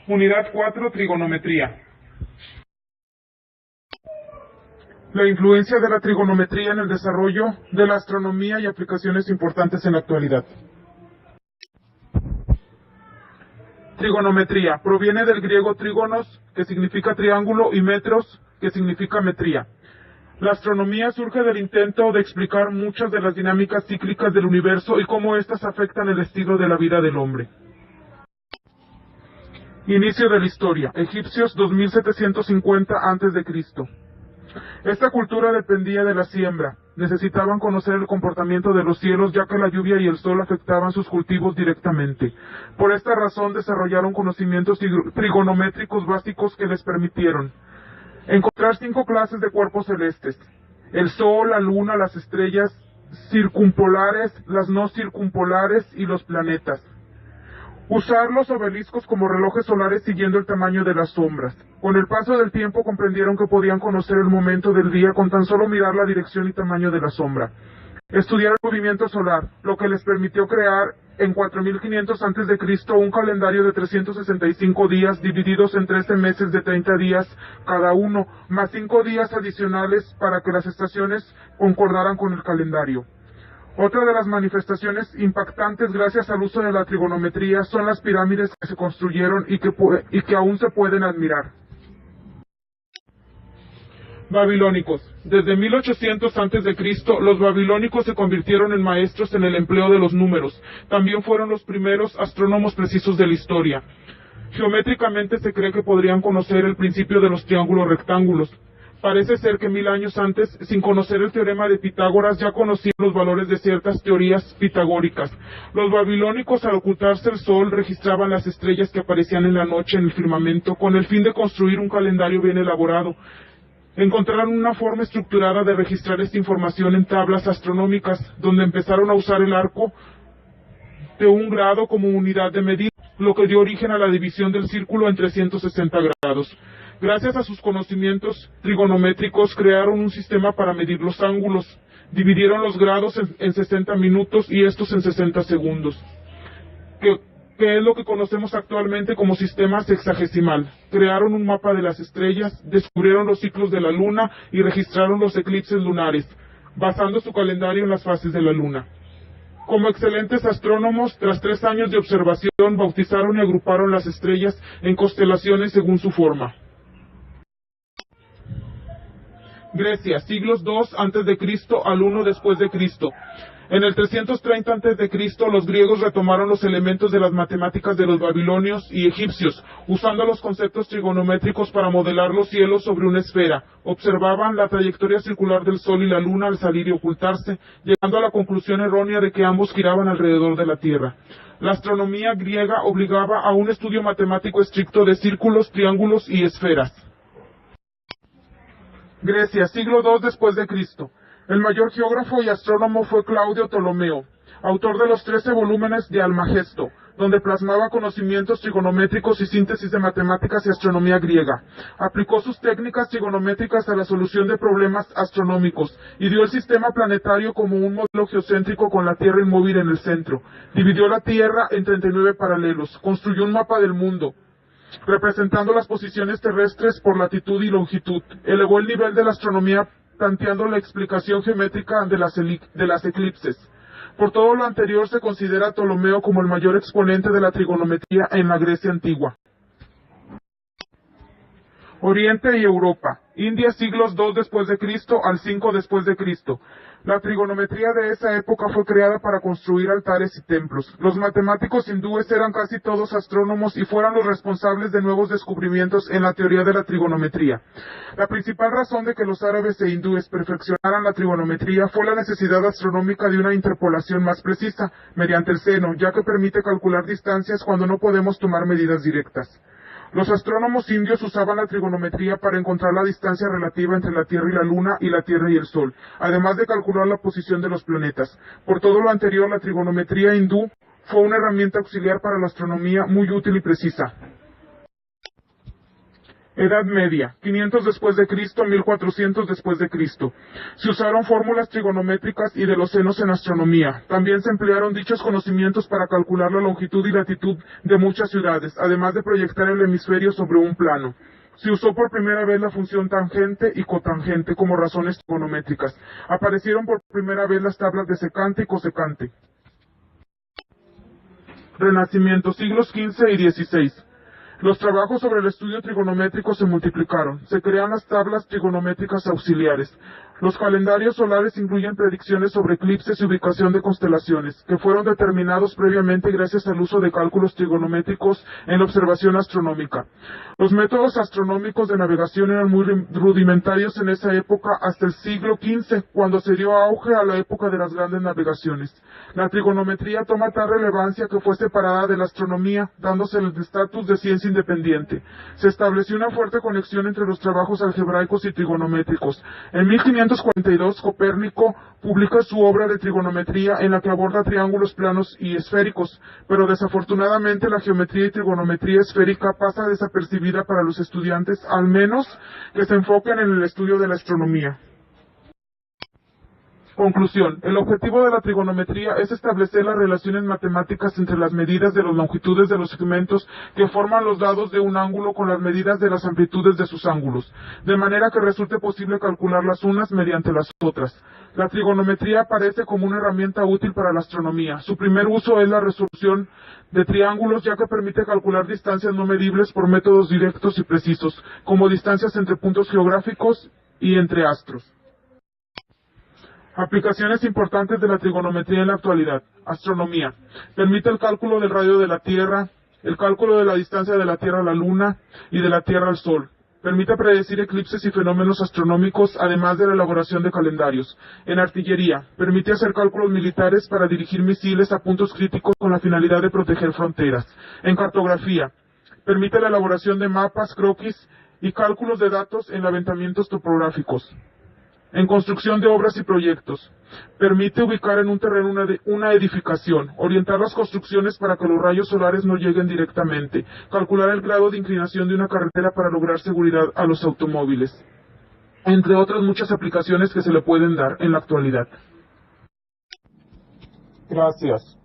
Unidad 4. Trigonometría. La influencia de la trigonometría en el desarrollo de la astronomía y aplicaciones importantes en la actualidad. Trigonometría. Proviene del griego trígonos, que significa triángulo, y metros, que significa metría. La astronomía surge del intento de explicar muchas de las dinámicas cíclicas del universo y cómo éstas afectan el estilo de la vida del hombre. Inicio de la historia. Egipcios 2750 a.C. Esta cultura dependía de la siembra. Necesitaban conocer el comportamiento de los cielos, ya que la lluvia y el sol afectaban sus cultivos directamente. Por esta razón desarrollaron conocimientos trigonométricos básicos que les permitieron encontrar 5 clases de cuerpos celestes: el sol, la luna, las estrellas circumpolares, las no circumpolares y los planetas. Usar los obeliscos como relojes solares siguiendo el tamaño de las sombras. Con el paso del tiempo comprendieron que podían conocer el momento del día con tan solo mirar la dirección y tamaño de la sombra. Estudiar el movimiento solar, lo que les permitió crear en 4500 a.C. un calendario de 365 días divididos en 13 meses de 30 días cada uno, más 5 días adicionales para que las estaciones concordaran con el calendario. Otra de las manifestaciones impactantes gracias al uso de la trigonometría son las pirámides que se construyeron y que aún se pueden admirar. Babilónicos. Desde 1800 a.C., los babilónicos se convirtieron en maestros en el empleo de los números. También fueron los primeros astrónomos precisos de la historia. Geométricamente se cree que podrían conocer el principio de los triángulos rectángulos. Parece ser que 1000 años antes, sin conocer el teorema de Pitágoras, ya conocían los valores de ciertas teorías pitagóricas. Los babilónicos, al ocultarse el sol, registraban las estrellas que aparecían en la noche en el firmamento, con el fin de construir un calendario bien elaborado. Encontraron una forma estructurada de registrar esta información en tablas astronómicas, donde empezaron a usar el arco de 1 grado como unidad de medida, lo que dio origen a la división del círculo en 360 grados. Gracias a sus conocimientos trigonométricos, crearon un sistema para medir los ángulos. Dividieron los grados en 60 minutos y estos en 60 segundos, que es lo que conocemos actualmente como sistema sexagesimal. Crearon un mapa de las estrellas, descubrieron los ciclos de la luna y registraron los eclipses lunares, basando su calendario en las fases de la luna. Como excelentes astrónomos, tras 3 años de observación, bautizaron y agruparon las estrellas en constelaciones según su forma. Grecia, siglos II a.C. al 1 después de Cristo. En el 330 a.C., los griegos retomaron los elementos de las matemáticas de los babilonios y egipcios, usando los conceptos trigonométricos para modelar los cielos sobre una esfera. Observaban la trayectoria circular del Sol y la Luna al salir y ocultarse, llegando a la conclusión errónea de que ambos giraban alrededor de la Tierra. La astronomía griega obligaba a un estudio matemático estricto de círculos, triángulos y esferas. Grecia, siglo II después de Cristo. El mayor geógrafo y astrónomo fue Claudio Ptolomeo, autor de los 13 volúmenes de Almagesto, donde plasmaba conocimientos trigonométricos y síntesis de matemáticas y astronomía griega. Aplicó sus técnicas trigonométricas a la solución de problemas astronómicos y dio el sistema planetario como un modelo geocéntrico con la Tierra inmóvil en el centro. Dividió la Tierra en 39 paralelos, construyó un mapa del mundo, representando las posiciones terrestres por latitud y longitud. Elevó el nivel de la astronomía planteando la explicación geométrica de las eclipses. Por todo lo anterior se considera a Ptolomeo como el mayor exponente de la trigonometría en la Grecia antigua. Oriente y Europa. India, siglos II después de Cristo al 5 después de Cristo. La trigonometría de esa época fue creada para construir altares y templos. Los matemáticos hindúes eran casi todos astrónomos y fueron los responsables de nuevos descubrimientos en la teoría de la trigonometría. La principal razón de que los árabes e hindúes perfeccionaran la trigonometría fue la necesidad astronómica de una interpolación más precisa, mediante el seno, ya que permite calcular distancias cuando no podemos tomar medidas directas. Los astrónomos indios usaban la trigonometría para encontrar la distancia relativa entre la Tierra y la Luna y la Tierra y el Sol, además de calcular la posición de los planetas. Por todo lo anterior, la trigonometría hindú fue una herramienta auxiliar para la astronomía muy útil y precisa. Edad Media, 500 después de Cristo, 1400 después de Cristo. Se usaron fórmulas trigonométricas y de los senos en astronomía. También se emplearon dichos conocimientos para calcular la longitud y latitud de muchas ciudades, además de proyectar el hemisferio sobre un plano. Se usó por primera vez la función tangente y cotangente como razones trigonométricas. Aparecieron por primera vez las tablas de secante y cosecante. Renacimiento, siglos XV y XVI. Los trabajos sobre el estudio trigonométrico se multiplicaron. Se crean las tablas trigonométricas auxiliares. Los calendarios solares incluyen predicciones sobre eclipses y ubicación de constelaciones, que fueron determinados previamente gracias al uso de cálculos trigonométricos en la observación astronómica. Los métodos astronómicos de navegación eran muy rudimentarios en esa época hasta el siglo XV, cuando se dio auge a la época de las grandes navegaciones. La trigonometría toma tal relevancia que fue separada de la astronomía, dándose el estatus de ciencia independiente. Se estableció una fuerte conexión entre los trabajos algebraicos y trigonométricos. En 1542, Copérnico publica su obra de trigonometría en la que aborda triángulos planos y esféricos, pero desafortunadamente la geometría y trigonometría esférica pasa desapercibida para los estudiantes, al menos que se enfoquen en el estudio de la astronomía. Conclusión. El objetivo de la trigonometría es establecer las relaciones matemáticas entre las medidas de las longitudes de los segmentos que forman los lados de un ángulo con las medidas de las amplitudes de sus ángulos, de manera que resulte posible calcular las unas mediante las otras. La trigonometría aparece como una herramienta útil para la astronomía. Su primer uso es la resolución de triángulos, ya que permite calcular distancias no medibles por métodos directos y precisos, como distancias entre puntos geográficos y entre astros. Aplicaciones importantes de la trigonometría en la actualidad. Astronomía. Permite el cálculo del radio de la Tierra, el cálculo de la distancia de la Tierra a la Luna y de la Tierra al Sol. Permite predecir eclipses y fenómenos astronómicos, además de la elaboración de calendarios. En artillería. Permite hacer cálculos militares para dirigir misiles a puntos críticos con la finalidad de proteger fronteras. En cartografía. Permite la elaboración de mapas, croquis y cálculos de datos en levantamientos topográficos. En construcción de obras y proyectos. Permite ubicar en un terreno una edificación, orientar las construcciones para que los rayos solares no lleguen directamente, calcular el grado de inclinación de una carretera para lograr seguridad a los automóviles, entre otras muchas aplicaciones que se le pueden dar en la actualidad. Gracias.